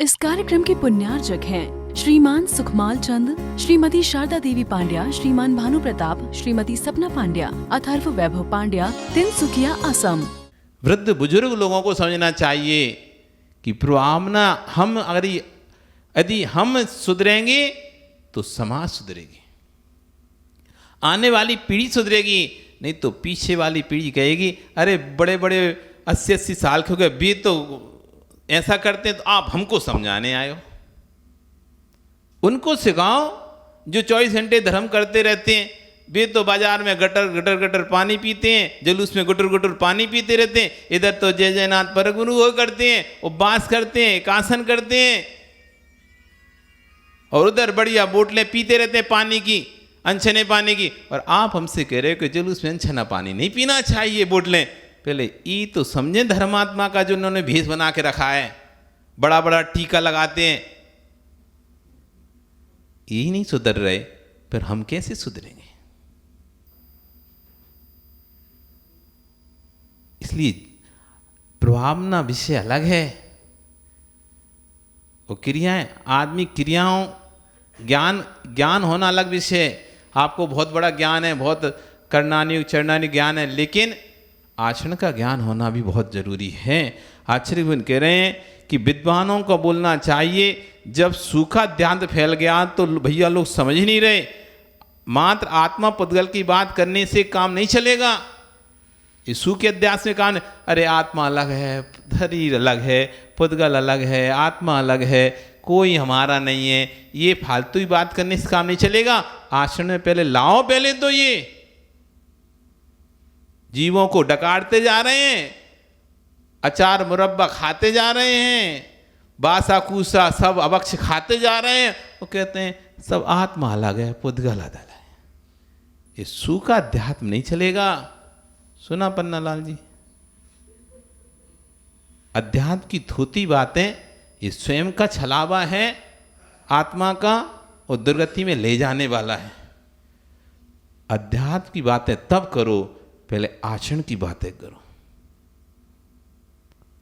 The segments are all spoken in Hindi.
इस कार्यक्रम के पुण्यार्चक हैं श्रीमान सुखमाल चंद, श्रीमती शारदा देवी पांड्या, श्रीमान भानु प्रताप, श्रीमती सपना पांड्या, अथर्व वैभव पांड्या, तिनसुकिया, असम। वृद्ध बुजुर्ग लोगों को समझना चाहिए कि प्रभावना हम अगर यदि हम सुधरेंगे तो समाज सुधरेगी, आने वाली पीढ़ी सुधरेगी। नहीं तो पीछे वाली पीढ़ी कहेगी अरे बड़े बड़े 80-80 साल के हो गए, वे तो ऐसा करते हैं तो आप हमको समझाने आए हो। उनको सिखाओ जो 24 घंटे धर्म करते रहते हैं। वे तो बाजार में गटर गटर गटर पानी पीते हैं, जुलूस में गुटर गुटर पानी पीते रहते हैं। इधर तो जय जयनाथ परगुरु हो करते हैं, उपवास करते हैं, एकासन करते हैं, और उधर बढ़िया बोतलें पीते रहते हैं पानी की, अनछने पानी की। और आप हमसे कह रहे हो कि जुलूस में अनछना पानी नहीं पीना चाहिए, बोतलें। पहले ये तो समझे धर्मात्मा का जो उन्होंने भेष बना के रखा है, बड़ा बड़ा टीका लगाते हैं, यही नहीं सुधर रहे, फिर हम कैसे सुधरेंगे? इसलिए प्रभावना विषय अलग है, वो क्रियाएं, आदमी क्रियाओं, ज्ञान होना अलग विषय है। आपको बहुत बड़ा ज्ञान है, बहुत करणानी चरणानी ज्ञान है, लेकिन आचरण का ज्ञान होना भी बहुत जरूरी है। आचार्य कह रहे हैं कि विद्वानों को बोलना चाहिए, जब सूखा अध्यात्म फैल गया तो भैया लोग समझ ही नहीं रहे, मात्र आत्मा पुद्गल की बात करने से काम नहीं चलेगा। ये सूखे अध्यास में काम, अरे आत्मा अलग है, शरीर अलग है, पुद्गल अलग है, आत्मा अलग है, कोई हमारा नहीं है, ये फालतू ही बात करने से काम नहीं चलेगा। आचरण में पहले लाओ, पहले तो ये जीवों को डकारते जा रहे हैं, अचार मुरब्बा खाते जा रहे हैं, बासा कूसा सब अवक्ष खाते जा रहे हैं। वो कहते हैं सब आत्मा अलग है, पुद्गल अलग है। ये सूखा अध्यात्म नहीं चलेगा। सुना पन्ना लाल जी, अध्यात्म की थोती बातें ये स्वयं का छलावा है, आत्मा का, और दुर्गति में ले जाने वाला है। अध्यात्म की बातें तब करो, पहले आचरण की बातें करो।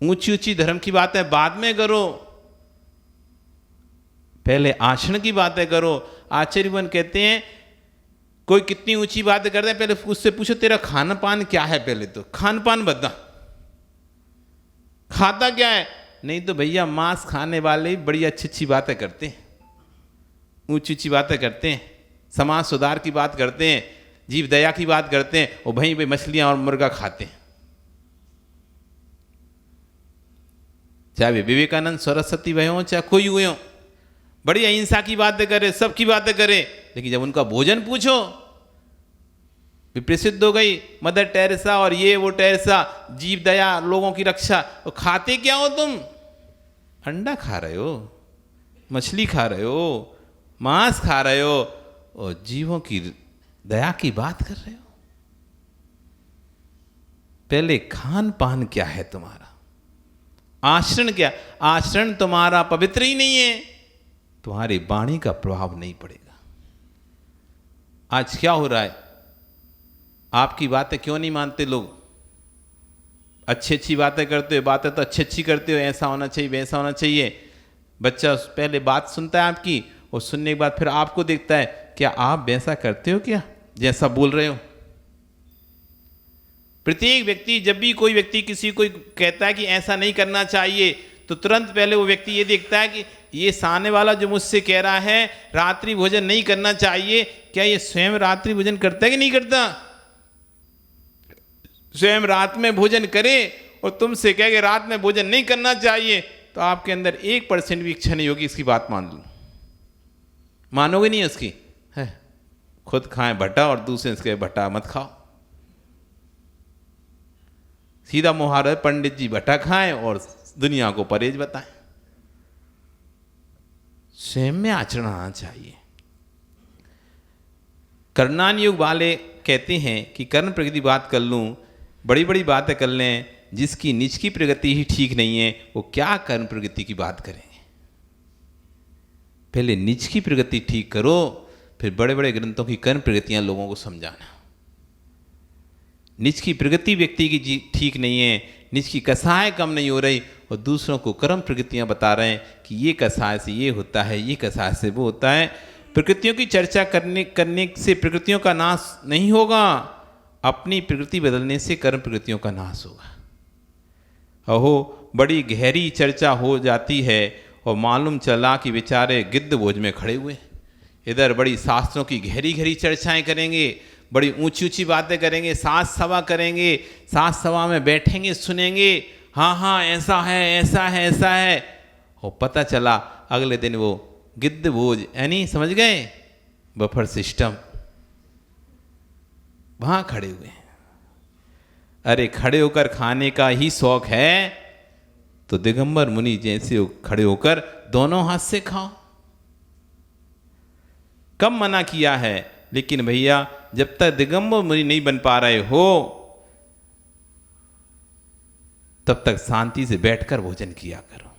ऊंची ऊंची धर्म की बातें बाद में करो, पहले आचरण की बातें करो। आचार्यवन कहते हैं कोई कितनी ऊंची बातें करते हैं, पहले उससे पूछो तेरा खान पान क्या है, पहले तो खान पान बता, खाता क्या है। नहीं तो भैया मांस खाने वाले बड़ी अच्छी अच्छी बातें करते हैं, ऊंची ऊंची बातें करते हैं, समाज सुधार की बात करते हैं, जीव दया की बात करते हैं, और वहीं पे मछलियां और मुर्गा खाते हैं। चाहे वे विवेकानंद सरस्वती वह हो, चाहे कोई हुए हो, बड़ी अहिंसा की बातें करे, सबकी बातें करे, लेकिन जब उनका भोजन पूछो, प्रसिद्ध हो गई मदर टेरेसा और ये वो टेरेसा, जीव दया, लोगों की रक्षा, तो खाते क्या हो तुम? अंडा खा रहे हो, मछली खा रहे हो, मांस खा रहे हो, और जीवों की दया की बात कर रहे हो। पहले खान पान क्या है तुम्हारा, आचरण क्या? आचरण तुम्हारा पवित्र ही नहीं है, तुम्हारी वाणी का प्रभाव नहीं पड़ेगा। आज क्या हो रहा है, आपकी बातें क्यों नहीं मानते लोग? अच्छी अच्छी बातें करते हो, बातें तो अच्छी अच्छी करते हो, ऐसा होना चाहिए, वैसा होना चाहिए। बच्चा पहले बात सुनता है आपकी, और सुनने के बाद फिर आपको देखता है, क्या आप वैसा करते हो क्या जैसा बोल रहे हो? प्रत्येक व्यक्ति, जब भी कोई व्यक्ति किसी को कहता है कि ऐसा नहीं करना चाहिए, तो तुरंत पहले वो व्यक्ति ये देखता है कि ये सामने वाला जो मुझसे कह रहा है रात्रि भोजन नहीं करना चाहिए, क्या ये स्वयं रात्रि भोजन करता है कि नहीं करता? स्वयं रात में भोजन करे और तुमसे कहे कि रात में भोजन नहीं करना चाहिए, तो आपके अंदर 1% भी इच्छा नहीं होगी इसकी बात मान लो। मानोगे नहीं उसकी? है खुद खाएं भट्टा और दूसरे से भट्टा मत खाओ। सीधा मुहावरा है, पंडित जी भट्टा खाएं और दुनिया को परहेज बताएं। स्वयं में आचरण आना चाहिए। कर्णान युग वाले कहते हैं कि कर्म प्रगति बात कर लूं, बड़ी बड़ी बातें कर लें, जिसकी निज की प्रगति ही ठीक नहीं है वो क्या कर्म प्रगति की बात करेंगे? पहले निज की प्रगति ठीक करो, फिर बड़े बड़े ग्रंथों की कर्म प्रगतियां लोगों को समझाना। निज की प्रगति व्यक्ति की ठीक नहीं है, निज की कसाएं कम नहीं हो रही, और दूसरों को कर्म प्रकृतियाँ बता रहे हैं कि ये कसाय से ये होता है, ये कसाय से वो होता है। प्रकृतियों की चर्चा करने से प्रकृतियों का नाश नहीं होगा, अपनी प्रकृति बदलने से कर्म प्रकृतियों का नाश होगा। अहो बड़ी गहरी चर्चा हो जाती है और मालूम चला कि बेचारे गिद्ध भोज में खड़े हुए, इधर बड़ी शास्त्रों की गहरी गहरी चर्चाएं करेंगे, बड़ी ऊंची ऊंची बातें करेंगे, सास सभा करेंगे, सास सभा में बैठेंगे, सुनेंगे, हाँ हाँ ऐसा है ऐसा है ऐसा है, और पता चला अगले दिन वो गिद्ध भोज, यानी समझ गए बफर सिस्टम, वहां खड़े हुए हैं। अरे खड़े होकर खाने का ही शौक है तो दिगंबर मुनि जैसे खड़े होकर दोनों हाथ से खाओ। कब मना किया है, लेकिन भैया जब तक दिगंबर मुनि नहीं बन पा रहे हो तब तक शांति से बैठकर भोजन किया करो।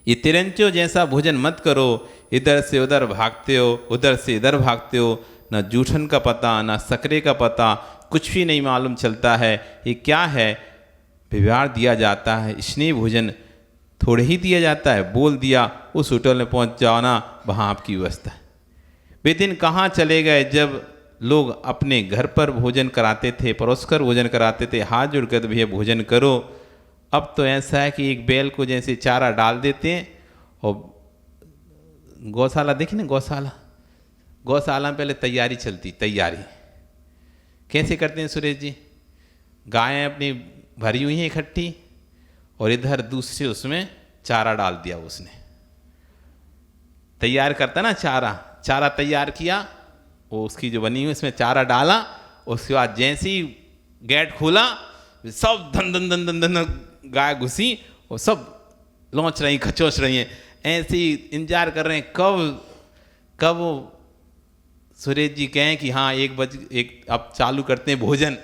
ये तिरंचो जैसा भोजन मत करो, इधर से उधर भागते हो, उधर से इधर भागते हो, ना जूठन का पता ना सकरे का पता, कुछ भी नहीं मालूम चलता है ये क्या है। व्यवहार दिया जाता है, स्नेह भोजन थोड़े ही दिया जाता है, बोल दिया उस होटल में पहुंच जाओ ना, वहाँ आपकी व्यवस्था है। वे दिन कहाँ चले गए जब लोग अपने घर पर भोजन कराते थे, परोसकर भोजन कराते थे, हाथ जोड़ कर भैया भोजन करो। अब तो ऐसा है कि एक बैल को जैसे चारा डाल देते हैं, और गौशाला देखी ना, गौशाला में पहले तैयारी चलती, तैयारी कैसे करते हैं सुरेश जी, गायें अपनी भरी हुई हैं इकट्ठी और इधर दूसरे उसमें चारा डाल दिया, उसने तैयार करता ना चारा तैयार किया, वो उसकी जो बनी हुई उसमें चारा डाला, उसके बाद जैसे ही गेट खोला सब धन धन धन धन धन गाय घुसी और सब लौच रही खचोच रही हैं, ऐसे ही इंतजार कर रहे हैं कब वो सुरेश जी कहें कि हाँ 1 बजे अब चालू करते हैं भोजन।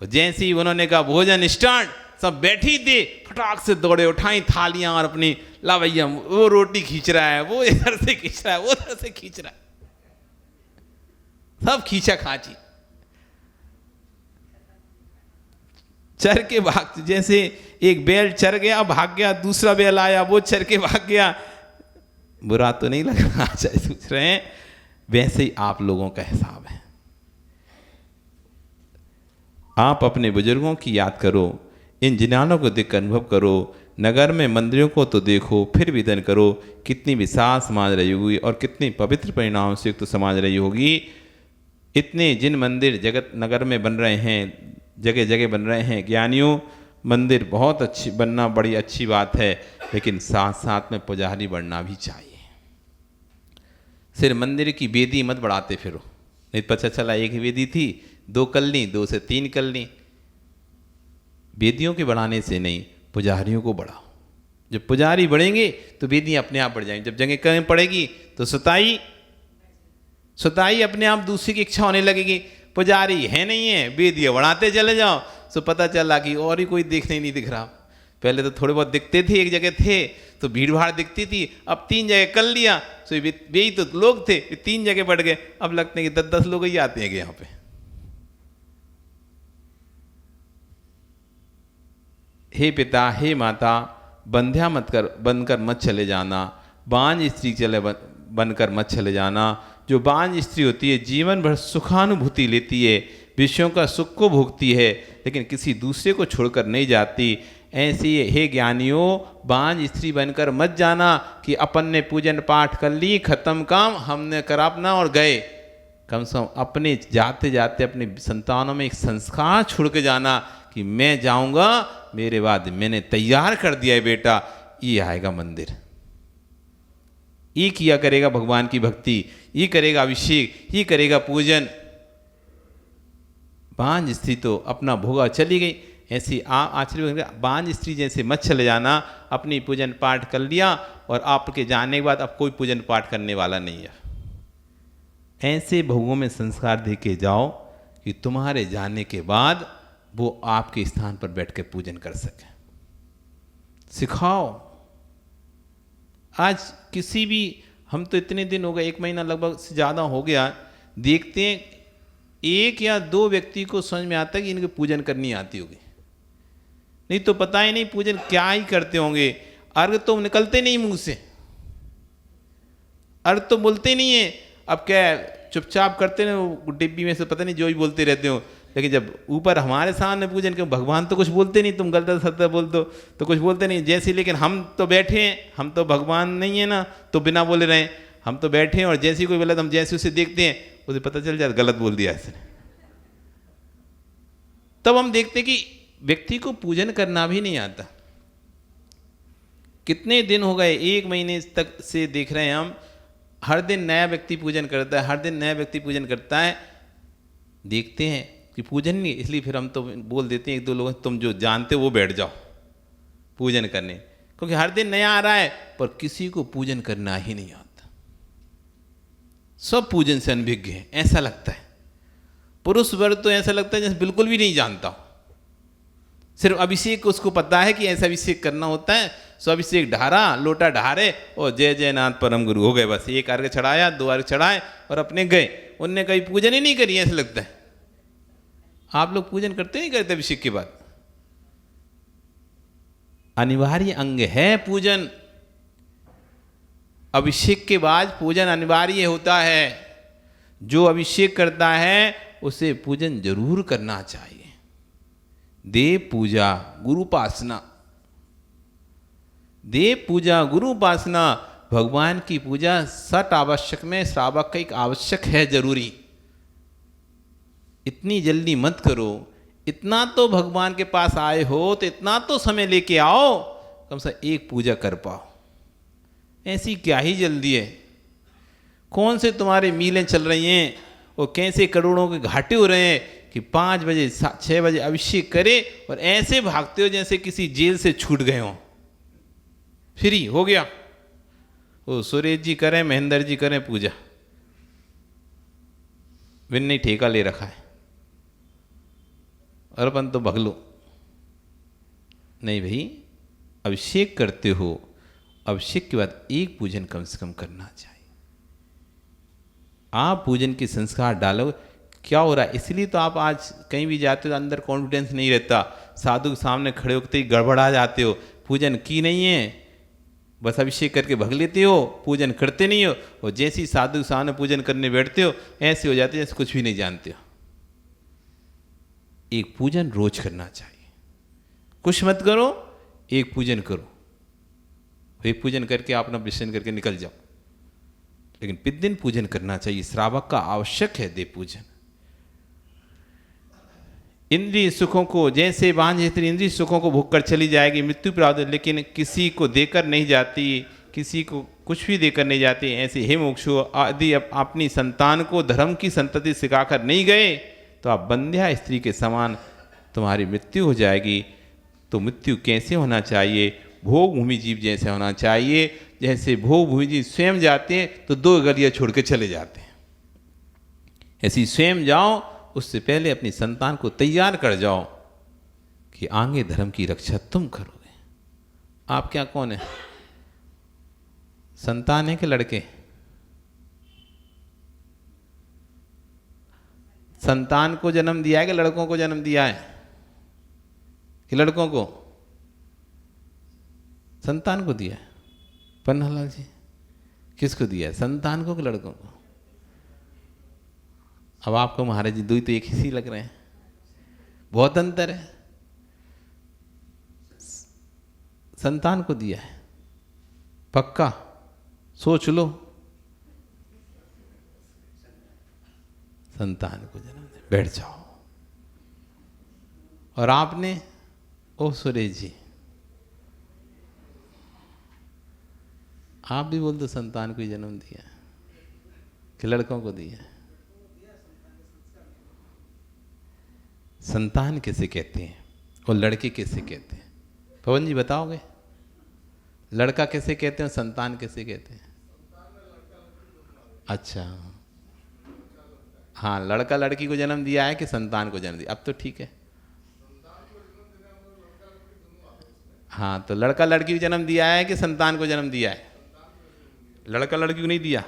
और जैसे ही उन्होंने कहा भोजन स्टार्ट, सब बैठी थे, फटाक से दौड़े, उठाई थालियां और अपनी ला भैया, वो रोटी खींच रहा है, वो इधर से खींच रहा है, वो उधर से खींच रहा है, सब खींचा खाची, चर के भाग। जैसे एक बैल चर गया भाग गया, दूसरा बैल आया वो चर के भाग गया, बुरा तो नहीं लग रहा, चाहे सोच रहे हैं वैसे ही आप लोगों का हिसाब है। आप अपने बुजुर्गों की याद करो, इन जिनानों को देखकर अनुभव करो, नगर में मंदिरों को तो देखो, फिर विधन करो, कितनी विशाल समाज रही होगी और कितनी पवित्र परिणाम से युक्त तो समाज रही होगी। इतने जिन मंदिर जगत नगर में बन रहे हैं, जगह जगह बन रहे हैं, ज्ञानियों मंदिर बहुत अच्छी बनना बड़ी अच्छी बात है, लेकिन साथ साथ में पुजारी बढ़ना भी चाहिए। सिर्फ मंदिर की वेदी मत बढ़ाते फिरो, नहीं पता चला एक ही वेदी थी, 2 कर ली, 2 से 3 कर ली। वेदियों के बढ़ाने से नहीं, पुजारियों को बढ़ाओ। जब पुजारी बढ़ेंगे तो वेदी अपने आप बढ़ जाएंगी। जब जगह कम पड़ेगी तो सुताई अपने आप दूसरी की इच्छा होने लगेगी। पुजारी है नहीं है, वेदियाँ बढ़ाते चले जाओ, तो पता चला कि और ही कोई देखने नहीं दिख रहा। पहले तो थोड़े बहुत दिखते थे, एक जगह थे तो भीड़ भाड़ दिखती थी, अब 3 जगह कर लिया तो यही तो लोग थे, 3 जगह बढ़ गए, अब लगते हैं कि 10-10 लोग ही आते हैं कि यहाँ पे। हे पिता हे माता, बंध्या मत कर बनकर मत चले जाना, बांझ स्त्री बनकर मत चले जाना। जो बांझ स्त्री होती है जीवन भर सुखानुभूति लेती है, विषयों का सुख को भोगती है, लेकिन किसी दूसरे को छोड़कर नहीं जाती। ऐसी हे ज्ञानियों, बांझ स्त्री बनकर मत जाना कि अपन ने पूजन पाठ कर ली, खत्म काम, हमने करा अपना और गए। कम से कम अपने जाते जाते अपने संतानों में एक संस्कार छोड़ के जाना कि मैं जाऊंगा, मेरे बाद मैंने तैयार कर दिया है बेटा, ये आएगा मंदिर, ये किया करेगा भगवान की भक्ति, ये करेगा अभिषेक, ये करेगा पूजन। बांझ स्त्री तो अपना भोगा चली गई, ऐसी आश्चर्य बांझ स्त्री जैसे मत चले जाना। अपनी पूजन पाठ कर लिया और आपके जाने के बाद अब कोई पूजन पाठ करने वाला नहीं है। ऐसे भोगों में संस्कार दे के जाओ कि तुम्हारे जाने के बाद वो आपके स्थान पर बैठ के पूजन कर सके। सिखाओ। आज किसी भी, हम तो इतने दिन हो गए, 1 महीना लगभग से ज़्यादा हो गया, देखते हैं 1 या 2 व्यक्ति को समझ में आता है कि इनकी पूजन करनी आती होगी। नहीं तो पता ही नहीं पूजन क्या ही करते होंगे। अर्घ तो निकलते नहीं मुंह से, अर्घ तो बोलते नहीं है। अब क्या चुपचाप करते ना, वो डिब्बी में से पता नहीं जो ही बोलते रहते हो। लेकिन जब ऊपर हमारे सामने पूजन के, भगवान तो कुछ बोलते नहीं, तुम गलत सत्य बोल दो तो कुछ बोलते नहीं जैसे। लेकिन हम तो बैठे हैं, हम तो भगवान नहीं है ना, तो बिना बोले रहे हम तो बैठे हैं, और जैसे ही कोई बोला तो हम जैसे उसे देखते हैं उसे पता चल जाता गलत बोल दिया इसने। तब हम देखते कि व्यक्ति को पूजन करना भी नहीं आता। कितने दिन हो गए, 1 महीने तक से देख रहे हैं हम, हर दिन नया व्यक्ति पूजन करता है, हर दिन नया व्यक्ति पूजन करता है। देखते हैं कि पूजन नहीं, इसलिए फिर हम तो बोल देते हैं 1-2 लोग, तुम जो जानते हो वो बैठ जाओ पूजन करने, क्योंकि हर दिन नया आ रहा है, पर किसी को पूजन करना ही नहीं आता। सब पूजन से अनभिज्ञ है, ऐसा लगता है। पुरुष वर्ग तो ऐसा लगता है जैसे बिल्कुल भी नहीं जानता हो। सिर्फ अभिषेक उसको पता है कि ऐसा अभिषेक करना होता है, सो अभिषेक ढारा, लोटा ढारे और जय जय नाथ परम गुरु हो गए, बस 1 अर्घ चढ़ाया, 2 अर्घ चढ़ाए और अपने गए। उनने कभी पूजन ही नहीं करी, ऐसा लगता है। आप लोग पूजन करते नहीं करते अभिषेक के बाद? अनिवार्य अंग है पूजन। अभिषेक के बाद पूजन अनिवार्य होता है। जो अभिषेक करता है उसे पूजन जरूर करना चाहिए। देव पूजा गुरुपासना, देव पूजा गुरुपासना, भगवान की पूजा सट आवश्यक में श्रावक का एक आवश्यक है, जरूरी। इतनी जल्दी मत करो, इतना तो भगवान के पास आए हो तो इतना तो समय लेके आओ, कम से कम एक पूजा कर पाओ। ऐसी क्या ही जल्दी है? कौन से तुम्हारे मीलें चल रही हैं और कैसे करोड़ों के घाटे हो रहे हैं कि 5 बजे 6 बजे अभिषेक करे और ऐसे भागते हो जैसे किसी जेल से छूट गए हो। फ्री हो गया, वो सुरेश जी करें, महेंद्र जी करें पूजा, विन्नी ठेका ले रखा है और अपन तो भगलो। नहीं भाई, अभिषेक करते हो, अभिषेक के बाद एक पूजन कम से कम करना चाहिए। आप पूजन के संस्कार डालो। क्या हो रहा है? इसलिए तो आप आज कहीं भी जाते हो तो अंदर कॉन्फिडेंस नहीं रहता, साधु के सामने खड़े होते ही गड़बड़ा जाते हो। पूजन की नहीं है, बस अभिषेक करके भग लेते हो, पूजन करते नहीं हो, और जैसे ही साधु के सामने पूजन करने बैठते हो ऐसे हो जाते जैसे कुछ भी नहीं जानते हो। एक पूजन रोज करना चाहिए। कुछ मत करो, एक पूजन करो। एक पूजन करके आप अपना विसर्जन करके निकल जाओ, लेकिन प्रतिदिन पूजन करना चाहिए। श्रावक का आवश्यक है देव पूजन। इंद्रिय सुखों को जैसे बांझे इंद्रिय सुखों को भोग कर चली जाएगी मृत्यु प्राप्त, लेकिन किसी को देकर नहीं जाती, किसी को कुछ भी देकर नहीं जाती। ऐसे हे मोक्षो, यदि अपनी संतान को धर्म की संतति सिखाकर नहीं गए तो आप बंध्या स्त्री के समान तुम्हारी मृत्यु हो जाएगी। तो मृत्यु कैसे होना चाहिए? भोग भूमि जीव जैसे होना चाहिए। जैसे भोग भूमि जीव स्वयं जाते हैं तो 2 गलियां छोड़ के चले जाते हैं, ऐसी स्वयं जाओ। उससे पहले अपनी संतान को तैयार कर जाओ कि आगे धर्म की रक्षा तुम करोगे। आप क्या कौन है? संतान है कि लड़के? संतान को जन्म दिया है कि लड़कों को जन्म दिया है? कि लड़कों को? संतान को दिया है। पन्नालाल जी, किसको दिया है, संतान को कि लड़कों को? अब आपको महाराज जी 2 तो एक ही लग रहे हैं, बहुत अंतर है। संतान को दिया है, पक्का सोच लो। संतान को जन्म दे, बैठ जाओ। और आपने, ओ सुरेश जी, आप भी बोल दो संतान को ही जन्म दिया कि लड़कों को दिया? संतान किसे कहते हैं और लड़के किसे कहते हैं? पवन जी बताओगे, लड़का किसे कहते हैं, संतान किसे कहते हैं? अच्छा, हाँ, लड़का लड़की को जन्म दिया है कि संतान को जन्म दिया? अब तो ठीक है। हाँ, तो लड़का लड़की को जन्म दिया है कि संतान को जन्म दिया है? लड़का लड़की को नहीं दिया।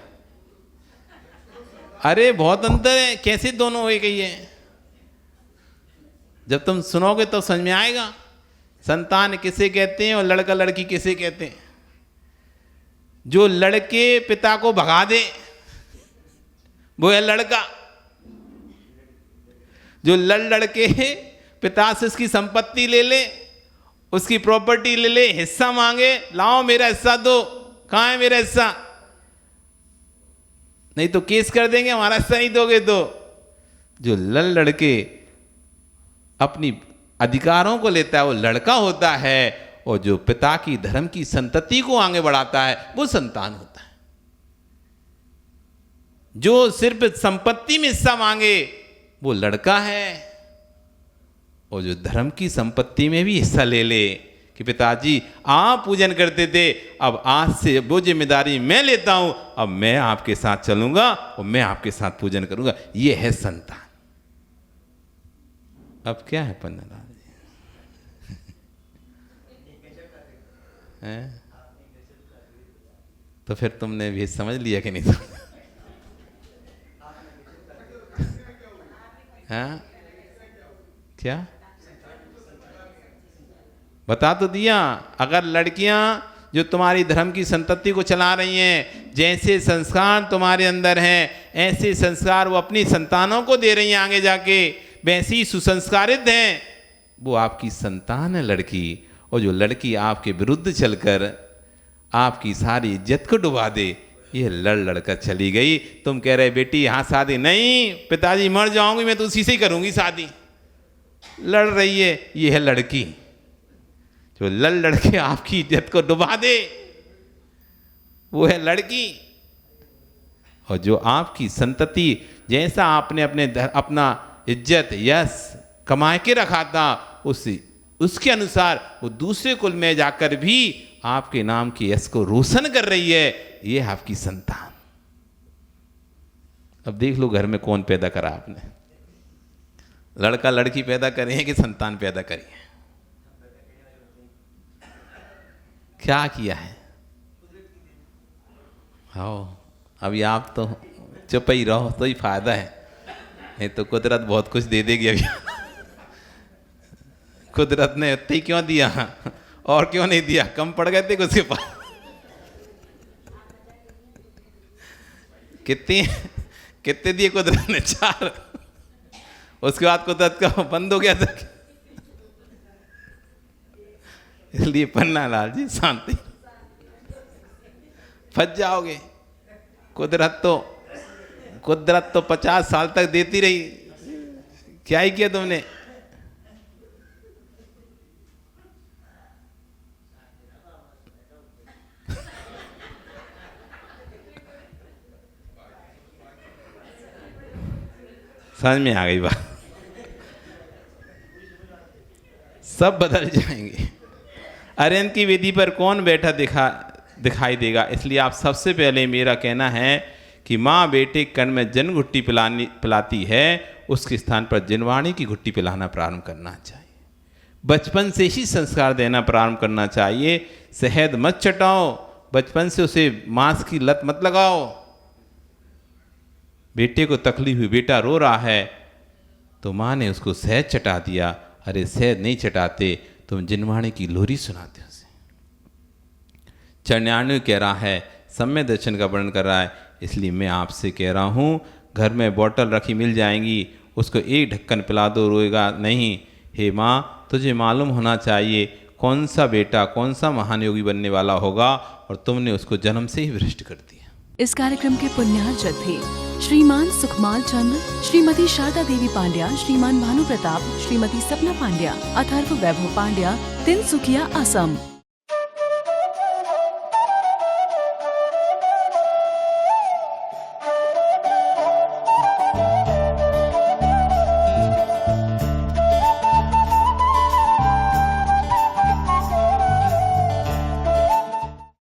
अरे बहुत अंतर है, कैसे दोनों हो गई है? जब तुम सुनोगे तो समझ में आएगा संतान किसे कहते हैं और लड़का लड़की किसे कहते हैं? जो लड़के पिता को भगा दे वो है लड़का। जो लड़के पिता से उसकी संपत्ति ले ले, उसकी प्रॉपर्टी ले ले, हिस्सा मांगे, लाओ मेरा हिस्सा दो, कहां है मेरा हिस्सा, नहीं तो केस कर देंगे, हमारा हिस्सा नहीं दोगे तो। जो लड़के अपनी अधिकारों को लेता है वो लड़का होता है, और जो पिता की धर्म की संतति को आगे बढ़ाता है वो संतान होता है। जो सिर्फ संपत्ति में हिस्सा मांगे वो लड़का है, और जो धर्म की संपत्ति में भी हिस्सा ले ले कि पिताजी आप पूजन करते थे, अब आज से वो जिम्मेदारी मैं लेता हूं, अब मैं आपके साथ चलूंगा और मैं आपके साथ पूजन करूंगा, ये है संतान। अब क्या है पन्नालाल जी? हैं? तो फिर तुमने भी समझ लिया कि नहीं? हाँ क्या बता तो दिया। अगर लड़कियां जो तुम्हारी धर्म की संतति को चला रही हैं, जैसे संस्कार तुम्हारे अंदर हैं ऐसे संस्कार वो अपनी संतानों को दे रही हैं आगे जाके, वैसी सुसंस्कारित हैं, वो आपकी संतान है लड़की। और जो लड़की आपके विरुद्ध चलकर आपकी सारी इज्जत को डुबा दे, ये लड़कर चली गई। तुम कह रहे बेटी यहाँ शादी नहीं, पिताजी मर जाऊंगी मैं तो उसी से ही करूंगी शादी, लड़ रही है, ये है लड़की। जो लड़के आपकी इज्जत को डुबा दे वो है लड़की। और जो आपकी संतति, जैसा आपने अपना इज्जत यश कमा के रखा था उसके अनुसार वो दूसरे कुल में जाकर भी आपके नाम के यश को रोशन कर रही है, ये है आपकी संतान। अब देख लो घर में कौन पैदा करा आपने, लड़का लड़की पैदा करे हैं कि संतान पैदा करी है? क्या किया है? हाँ अभी आप तो चुप ही रहो तो ही फायदा है, नहीं तो कुदरत बहुत कुछ दे देगी अभी। कुदरत ने इतना ही क्यों दिया और क्यों नहीं दिया? कम पड़ गए थे उसके पास। कितने दिए कुदरत ने? 4। उसके बाद कुदरत का बंद हो गया था। इसलिए पन्नालाल जी शांति, फंस जाओगे। कुदरत तो 50 साल तक देती रही, क्या ही किया तुमने? समझ में आ गई बात? सब बदल जाएंगे। अरहंत की वेदी पर कौन बैठा दिखाई देगा? इसलिए आप सबसे पहले मेरा कहना है कि माँ बेटे कण में जन घुट्टी पिलाती है, उसके स्थान पर जिनवाणी की घुट्टी पिलाना प्रारंभ करना चाहिए। बचपन से ही संस्कार देना प्रारंभ करना चाहिए। शहद मत चटाओ, बचपन से उसे मांस की लत मत लगाओ। बेटे को तकलीफ हुई, बेटा रो रहा है तो माँ ने उसको शहद चटा दिया। अरे शहद नहीं चटाते, तुम जिनवाणी की लोरी सुनाते उसे। चरण्याणु कह रहा है, सम्य दर्शन का वर्णन कर रहा है, इसलिए मैं आपसे कह रहा हूँ घर में बोतल रखी मिल जाएंगी, उसको एक ढक्कन पिला दो, रोएगा नहीं। हे माँ, तुझे मालूम होना चाहिए कौन सा बेटा कौन सा महान योगी बनने वाला होगा, और तुमने उसको जन्म से ही भ्रष्ट कर दिया। इस कार्यक्रम के पुण्यार्चक थे श्रीमान सुखमाल चंद, श्रीमती शारदा देवी पांड्या, श्रीमान भानु प्रताप, श्रीमती सपना पांड्या, अथर्व वैभव पांड्या, तिनसुकिया, असम।